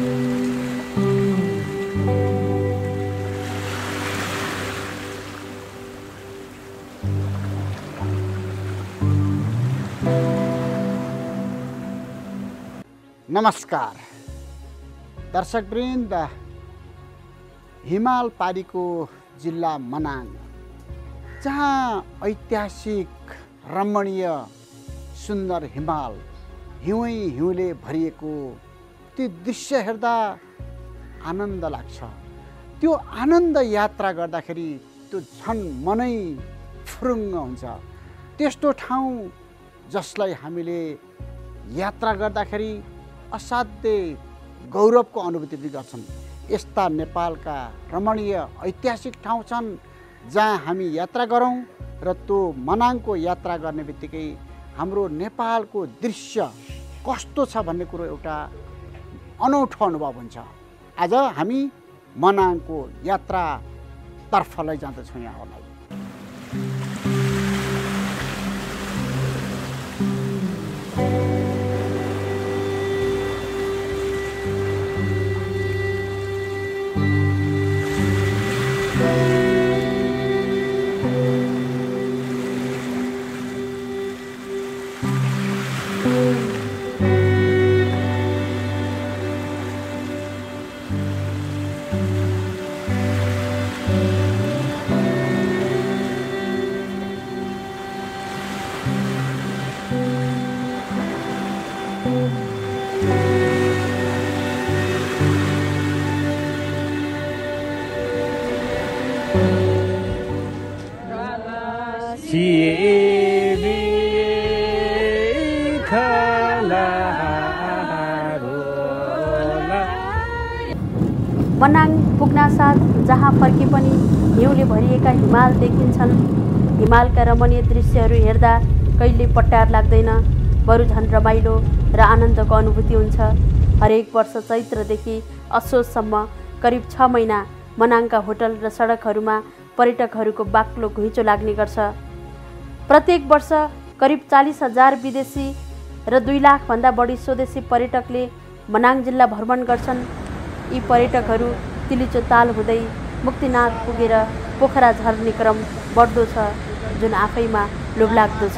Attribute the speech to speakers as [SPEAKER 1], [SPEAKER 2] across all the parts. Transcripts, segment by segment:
[SPEAKER 1] नमस्कार दर्शकवृन्द, हिमाल पारीको जिल्ला मनाङ, जहाँ ऐतिहासिक रमणीय सुन्दर हिमाल हिउँै हिउँले भरिएको त्यो दृश्य हेर्दा आनन्द लाग्छ। त्यो आनन्द यात्रा गर्दाखेरि त्यो झन् मनै फुरुङ्ग हुन्छ। त्यस्तो ठाउँ जसलाई हामीले यात्रा गर्दाखेरि असाध्यै गौरवको अनुभूति गर्छन्। यस्ता नेपालका रमणीय ऐतिहासिक ठाउँ छन् जहाँ हामी यात्रा गरौँ र त्यो मनाङको यात्रा गर्ने बित्तिकै हाम्रो नेपालको दृश्य कस्तो छ भन्ने कुरो एउटा अनौठो अनुभव हुन्छ। आज हामी मनाङको यात्रातर्फ लैजाँदैछौँ यहाँहरूलाई।
[SPEAKER 2] मनाङ पुग्नासाथ जहाँ फर्के पनि हिउँले भरिएका हिमाल देखिन्छन्। हिमालका रमणीय दृश्यहरू हेर्दा कहिले पट्टार लाग्दैन, बरु झन् रमाइलो र आनन्दको अनुभूति हुन्छ। हरेक वर्ष चैत्रदेखि असोजसम्म करिब 6 महिना मनाङका होटल र सडकहरूमा पर्यटकहरूको बाक्लो घुइँचो लाग्ने गर्छ। प्रत्येक वर्ष करिब 40,000 विदेशी र 2 लाखभन्दा बढी स्वदेशी पर्यटकले मनाङ जिल्ला भ्रमण गर्छन्। यी पर्यटकहरू तिलिचो ताल हुँदै मुक्तिनाथ पुगेर पोखरा झर्ने क्रम बढ्दो छ, जुन आफैमा लोभलाग्दो छ।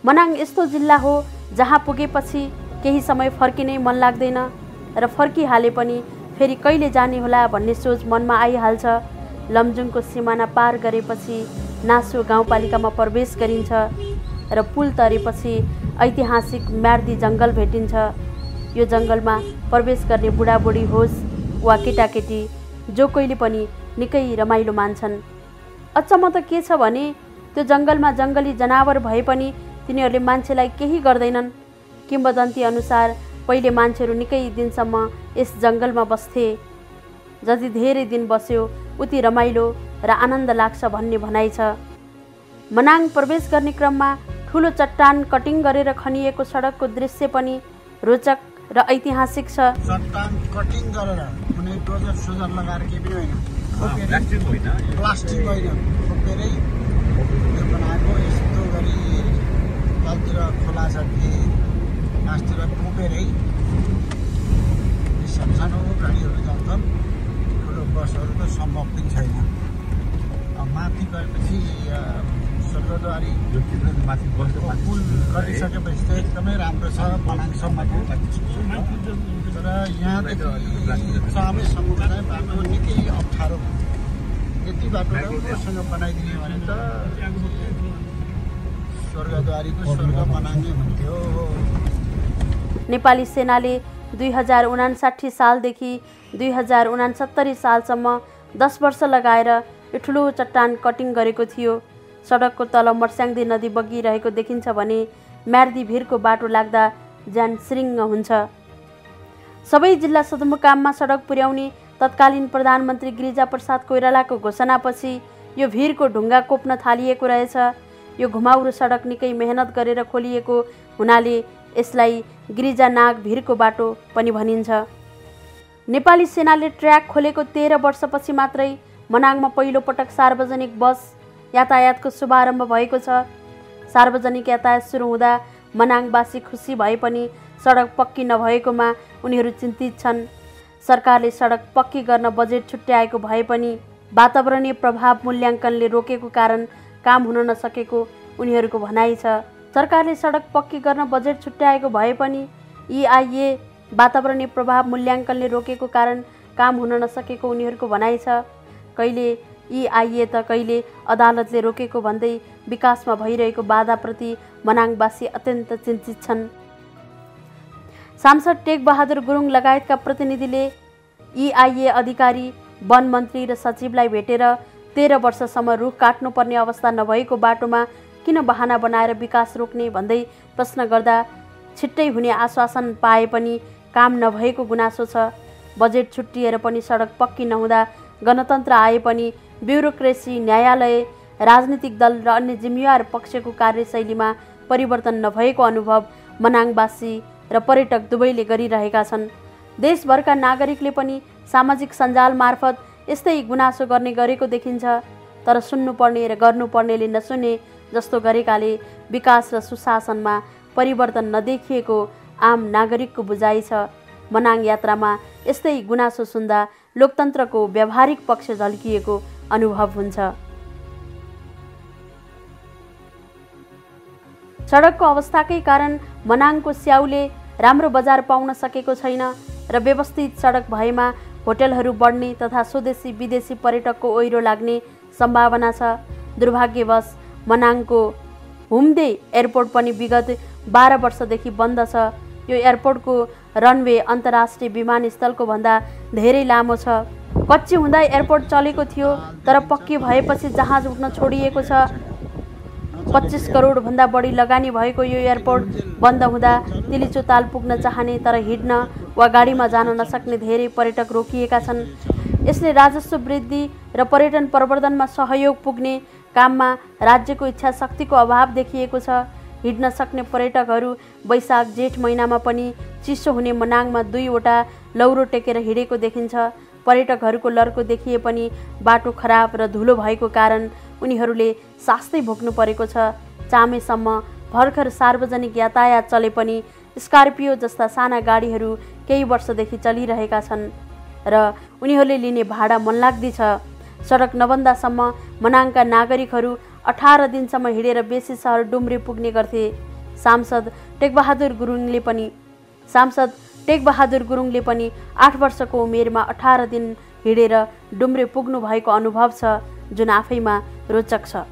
[SPEAKER 2] मनाङ यस्तो जिल्ला हो जहाँ पुगेपछि केही समय फर्किनै मन लाग्दैन र फर्किहाले पनि फेरि कहिले जाने होला भन्ने सोच मनमा आइहाल्छ। लमजुङको सिमाना पार गरेपछि नासो गाउँपालिकामा प्रवेश गरिन्छ र पुल तरेपछि ऐतिहासिक म्यार्दी जङ्गल भेटिन्छ। यो जङ्गलमा प्रवेश गर्ने बुढाबुढी होस् वा केटाकेटी जो कोहीले पनि निकै रमाइलो मान्छन्। अचम्म त के छ भने त्यो जङ्गलमा जङ्गली जनावर भए पनि तिनीहरूले मान्छेलाई केही गर्दैनन्। किंवदन्ती अनुसार पहिले मान्छेहरू निकै दिनसम्म यस जङ्गलमा बस्थे। जति धेरै दिन बस्यो उति रमाइलो र आनन्द लाग्छ भन्ने भनाइ छ। मनाङ प्रवेश गर्ने क्रममा ठुलो चट्टान कटिङ गरेर खनिएको सडकको दृश्य पनि रोचक र ऐतिहासिक छ।
[SPEAKER 1] चट्टान कटिङ गरेर कुनै डोजर सोजर लगाएर के पनि होइन, प्लास्टिक होइन, खोपेरै बनाएको। यस्तो गरी तलतिर खोला छ कि लास्टतिर टोपेरै सानो गाडीहरू जान्छन्, ठुलो बसहरू त सम्भव पनि छैन। माथि गएपछि स्वर्गद्वारी माथि पुल गरिसकेपछि चाहिँ एकदमै राम्रो छ मनाङसम्मको। तर यहाँदेखि चाँबेसम्म चाहिँ बाटो निकै अप्ठ्यारो। यति बाटो राम्रोसँग बनाइदिने भने त स्वर्गद्वारीको स्वर्ग मनाङै हुन्थ्यो।
[SPEAKER 2] नेपाली सेनाले 2059 सालदेखि 2069 सालसम्म 10 वर्ष लगाएर यो ठुलो चट्टान कटिङ गरेको थियो। सडकको तल मर्स्याङ्दी नदी बगिरहेको देखिन्छ भने म्यार्दी भिरको बाटो लाग्दा ज्यान श्रिङ्ग हुन्छ। सबै जिल्ला सदरमुकाममा सडक पुर्याउने तत्कालीन प्रधानमन्त्री गिरिजाप्रसाद कोइरालाको घोषणापछि यो भिरको ढुङ्गा कोप्न थालिएको रहेछ। यो घुमाउरो सडक निकै मेहनत गरेर खोलिएको हुनाले यसलाई गिरिजानाग भिरको बाटो पनि भनिन्छ। नेपाली सेनाले ट्र्याक खोलेको 13 वर्षपछि मात्रै मनाङमा पहिलो पटक सार्वजनिक बस यातायातको शुभारम्भ भएको छ। सार्वजनिक यातायात सुरु हुँदा मनाङवासी खुसी भए पनि सडक पक्की नभएकोमा उनीहरू चिन्तित छन्। सरकारले सडक पक्की गर्न बजेट छुट्याएको भए पनि वातावरणीय प्रभाव मूल्याङ्कनले रोकेको कारण काम हुन नसकेको उनीहरूको भनाइ छ। सरकारले सडक पक्की गर्न बजेट छुट्याएको भए पनि EIA वातावरणीय प्रभाव मूल्याङ्कनले रोकेको कारण काम हुन नसकेको उनीहरूको भनाइ छ। कहिले EIA त कहिले अदालतले रोकेको भन्दै विकासमा भइरहेको बाधाप्रति मनाङवासी अत्यन्त चिन्तित छन्। सांसद टेकबहादुर गुरुङ लगायतका प्रतिनिधिले EIA अधिकारी, वन मन्त्री र सचिवलाई भेटेर 13 वर्षसम्म रुख काट्नुपर्ने अवस्था नभएको बाटोमा किन बहाना बनाएर विकास रोक्ने भन्दै प्रश्न गर्दा छिट्टै हुने आश्वासन पाए पनि काम नभएको गुनासो छ। बजेट छुट्टिएर पनि सडक पक्की नहुँदा गणतन्त्र आए पनि ब्युरोक्रेसी, न्यायालय, राजनीतिक दल र अन्य जिम्मेवार पक्षको कार्यशैलीमा परिवर्तन नभएको अनुभव मनाङवासी र पर्यटक दुवैले गरिरहेका छन्। देशभरका नागरिकले पनि सामाजिक सञ्जाल मार्फत यस्तै गुनासो गर्ने गरेको देखिन्छ। तर सुन्नुपर्ने र गर्नुपर्नेले नसुने जस्तो गरेकाले विकास र सुशासनमा परिवर्तन नदेखिएको आम नागरिकको बुझाइ छ। मनाङ यात्रामा यस्तै गुनासो सुन्दा लोकतन्त्रको व्यावहारिक पक्ष झल्किएको अनुभव हुन्छ। सडकको अवस्थाकै कारण मनाङको स्याउले राम्रो बजार पाउन सकेको छैन र व्यवस्थित सडक भएमा होटलहरू बढ्ने तथा स्वदेशी विदेशी पर्यटकको ओइरो लाग्ने सम्भावना छ। दुर्भाग्यवश मनाङको हुम्दे एयरपोर्ट पनि विगत 12 वर्षदेखि बन्द छ। यो एयरपोर्टको रनवे अन्तर्राष्ट्रिय विमानस्थलको भन्दा धेरै लामो छ। कच्ची हुँदा एयरपोर्ट चलेको थियो, तर पक्की भएपछि जहाज उड्न छोडिएको छ। 25 करोड भन्दा बढी लगानी भएको यो एयरपोर्ट बन्द हुँदा तिलिचोताल पुग्न चाहने तर हिँड्न वा गाडीमा जान नसक्ने धेरै पर्यटक रोकिएका छन्। यसले राजस्व वृद्धि र पर्यटन प्रवर्धनमा सहयोग पुग्ने काममा राज्यको इच्छा शक्तिको अभाव देखिएको छ। हिँड्न सक्ने पर्यटकहरू वैशाख जेठ महिनामा पनि चिसो हुने मनाङमा 2 वटा लौरो टेकेर हिँडेको देखिन्छ। पर्यटकहरूको लर्को देखिए पनि बाटो खराब र धुलो भएको कारण उनीहरूले शास्ति भोग्नु परेको छ। चामेसम्म भर्खर सार्वजनिक यातायात चले पनि स्कर्पियो जस्ता साना गाडीहरू केही वर्षदेखि चलिरहेका छन् र उनीहरूले लिने भाडा मनलाग्दी छ। सडक नबन्दासम्म मनाङका नागरिकहरू 18 दिनसम्म हिँडेर बेसी सहर डुम्रे पुग्ने गर्थे। सांसद टेकबहादुर गुरुङले पनि 8 वर्षको उमेरमा 18 दिन हिँडेर डुम्रे पुग्नु भएको अनुभव छ, जुन आफैमा रोचक छ।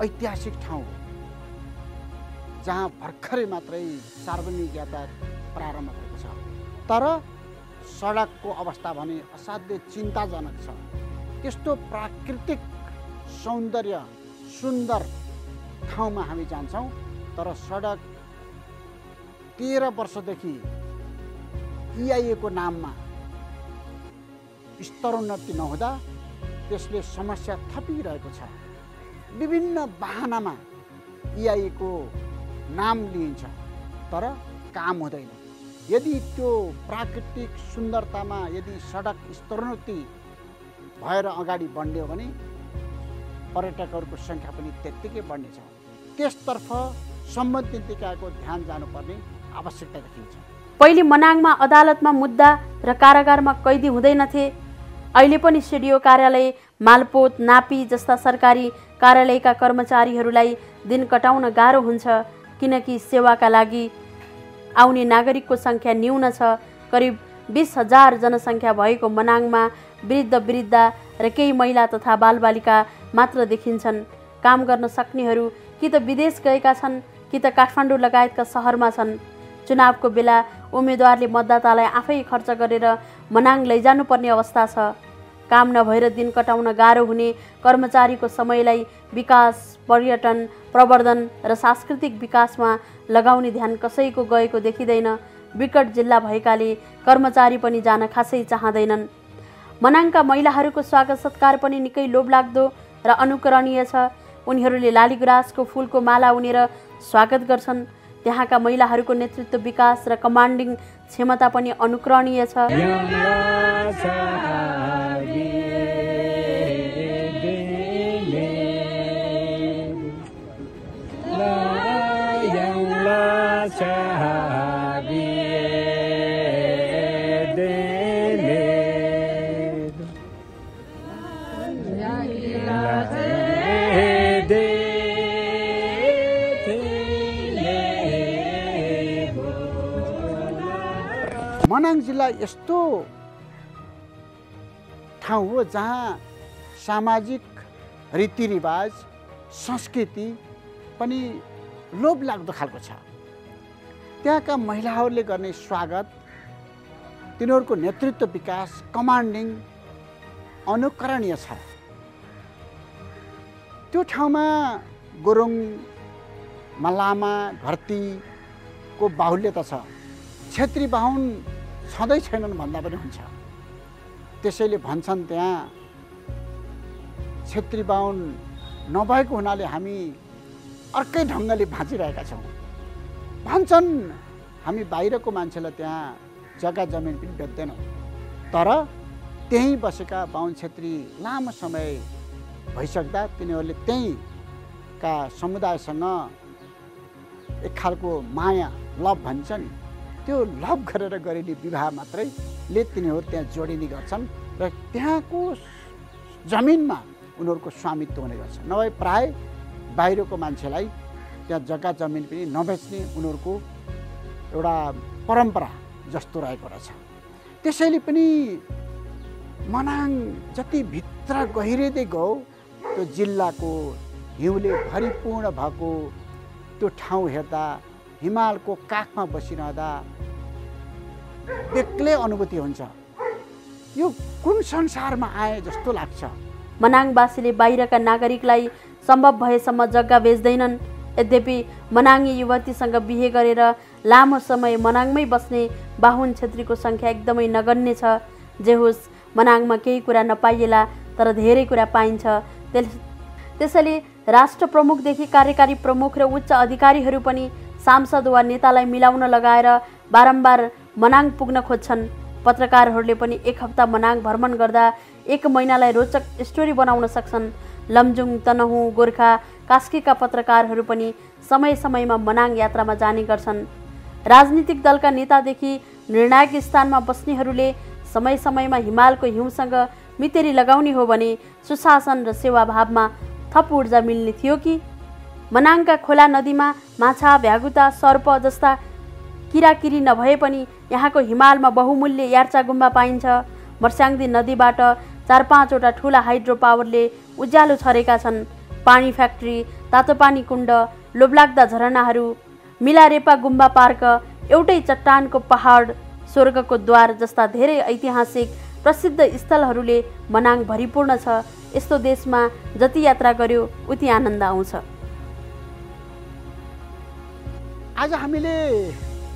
[SPEAKER 1] ऐतिहासिक ठाउँ जहाँ भर्खरै मात्रै सार्वजनिक यातायात प्रारम्भ भएको छ, तर सडकको अवस्था भने असाध्यै चिन्ताजनक छ। त्यस्तो प्राकृतिक सौन्दर्य सुन्दर ठाउँमा हामी जान्छौँ, तर सडक 13 वर्षदेखि EIA को नाममा स्तरोन्नति नहुँदा त्यसले समस्या थपिरहेको छ। विभिन्न बहानामा EIA को नाम लिइन्छ, तर काम हुँदैन। यदि त्यो प्राकृतिक सुन्दरतामा यदि सडक स्तरोन्नति भएर अगाडि बढ्ने हो भने पर्यटकहरूको सङ्ख्या पनि त्यत्तिकै बढ्नेछ। त्यसतर्फ सम्बन्धित निकायको ध्यान जानुपर्ने आवश्यकता देखिन्छ।
[SPEAKER 2] पहिले मनाङमा अदालतमा मुद्दा र कारागारमा कैदी हुँदैनथे। अहिले पनि सिडिओ कार्यालय, मालपोत, नापी जस्ता सरकारी कार्यालयका कर्मचारीहरूलाई दिन कटाउन गाह्रो हुन्छ, किनकि सेवाका लागि आउने नागरिकको सङ्ख्या न्यून छ। करिब 20,000 जनसङ्ख्या भएको मनाङमा वृद्ध वृद्धा र केही महिला तथा बालबालिका मात्र देखिन्छन्। काम गर्न सक्नेहरू कि त विदेश गएका छन् कि त काठमाडौँ लगायतका सहरमा छन्। चुनावको बेला उम्मेदवारले मतदातालाई आफै खर्च गरेर मनाङ लैजानुपर्ने अवस्था छ। काम नभएर दिन कटाउन गाह्रो हुने कर्मचारीको समयलाई विकास, पर्यटन, प्रवर्धन र सांस्कृतिक विकासमा लगाउने ध्यान कसैको गएको देखिँदैन। विकट जिल्ला भएकाले कर्मचारी पनि जान खासै चाहँदैनन्। मनाङका महिलाहरूको स्वागत सत्कार पनि निकै लोभलाग्दो र अनुकरणीय छ। उनीहरूले लालीगुराँसको फूलको माला उनेर स्वागत गर्छन्। त्यहाँका महिलाहरूको नेतृत्व, विकास र कमान्डिङ क्षमता पनि अनुकरणीय छ।
[SPEAKER 1] मनाङ जिल्ला यस्तो ठाउँ हो जहाँ सामाजिक रीतिरिवाज, संस्कृति पनि लोभलाग्दो खालको छ। त्यहाँका महिलाहरूले गर्ने स्वागत, तिनीहरूको नेतृत्व, विकास, कमान्डिङ अनुकरणीय छ। त्यो ठाउँमा गुरुङ, मलामा, घरतीको बाहुल्यता छ। क्षेत्री बाहुन छँदै छैनन् भन्दा पनि हुन्छ। त्यसैले भन्छन् त्यहाँ क्षेत्री बाहुन नभएको हुनाले हामी अर्कै ढङ्गले बाँचिरहेका छौँ भन्छन्। हामी बाहिरको मान्छेलाई त्यहाँ जग्गा जमिन पनि बेच्दैनौँ, तर त्यहीँ बसेका बाहुन क्षेत्री लामो समय भइसक्दा तिनीहरूले त्यहीँका समुदायसँग एक खालको माया, लभ भन्छ नि, त्यो लभ गरेर गरिने विवाह मात्रैले तिनीहरू त्यहाँ जोडिने गर्छन् र त्यहाँको जमिनमा उनीहरूको स्वामित्व हुने गर्छ। नभए प्राय बाहिरको मान्छेलाई त्यहाँ जग्गा जमिन पनि नबेच्ने उनीहरूको एउटा परम्परा जस्तो रहेको रहेछ। त्यसैले पनि मनाङ जति भित्र गहिरिँदै गयो, त्यो जिल्लाको हिउँले भरिपूर्ण भएको त्यो ठाउँ हेर्दा, हिमालको काखमा बसिरहँदा बेग्लै अनुभूति हुन्छ। यो कुन संसारमा आए जस्तो लाग्छ।
[SPEAKER 2] मनाङवासीले बाहिरका नागरिकलाई सम्भव भएसम्म जग्गा बेच्दैनन्। यद्यपि मनाङी युवतीसँग बिहे गरेर लामो समय मनाङमै बस्ने बाहुन क्षेत्रीको सङ्ख्या एकदमै नगण्य छ। जे होस्, मनाङमा केही कुरा नपाइएला तर धेरै कुरा पाइन्छ। त्यसैले राष्ट्र प्रमुखदेखि कार्यकारी प्रमुख र उच्च अधिकारीहरू पनि सांसद वा नेतालाई मिलाउन लगाएर बारम्बार मनाङ पुग्न खोज्छन्। पत्रकारहरूले पनि एक हप्ता मनाङ भ्रमण गर्दा 1 महिनालाई रोचक स्टोरी बनाउन सक्छन्। लमजुङ, तनहुँ, गोर्खा, कास्कीका पत्रकारहरू पनि समय समयमा मनाङ यात्रामा जाने गर्छन्। राजनीतिक दलका नेतादेखि निर्णायक स्थानमा बस्नेहरूले समय समयमा हिमालको हिउँसँग मितेरी लगाउने हो भने सुशासन र सेवाभावमा थप ऊर्जा मिल्ने थियो कि। मनाङका खोला नदीमा माछा, भ्यागुता, सर्प जस्ता किराकिरी नभए पनि यहाँको हिमालमा बहुमूल्य यार्चा गुम्बा पाइन्छ। मर्स्याङ्दी नदीबाट 4-5 वटा ठुला हाइड्रो पावरले उज्यालो छरेका छन्। पानी फ्याक्ट्री, तातोपानी कुण्ड, लोभलाग्दा झरनाहरू, मिलारेपा गुम्बा पार्क, एउटै चट्टानको पहाड, स्वर्गको द्वार जस्ता धेरै ऐतिहासिक प्रसिद्ध स्थलहरूले मनाङ भरिपूर्ण छ। यस्तो देशमा जति यात्रा गर्यो उति आनन्द आउँछ।
[SPEAKER 1] आज हामीले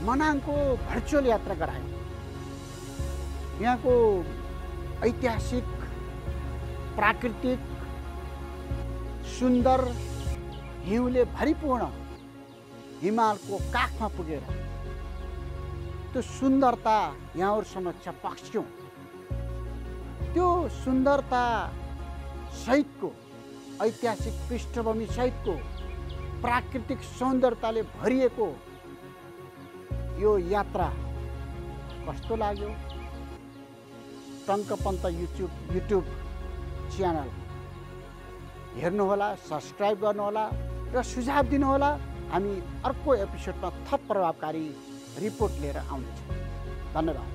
[SPEAKER 1] मनाङको भर्चुअल यात्रा गरायौँ। यहाँको ऐतिहासिक, प्राकृतिक, सुन्दर, हिउँले भरिपूर्ण हिमालको काखमा पुगेर त्यो सुन्दरता यहाँहरू समक्ष पक्ष्यौँ। त्यो सुन्दरता सहितको, ऐतिहासिक पृष्ठभूमि सहितको, प्राकृतिक सौन्दर्यताले भरिएको यो यात्रा कस्तो लाग्यो? टङ्कपन्त युट्युब च्यानल हेर्नुहोला, सब्सक्राइब गर्नुहोला र सुझाव दिनुहोला। हामी अर्को एपिसोडमा थप प्रभावकारी रिपोर्ट लिएर आउनेछौँ। धन्यवाद।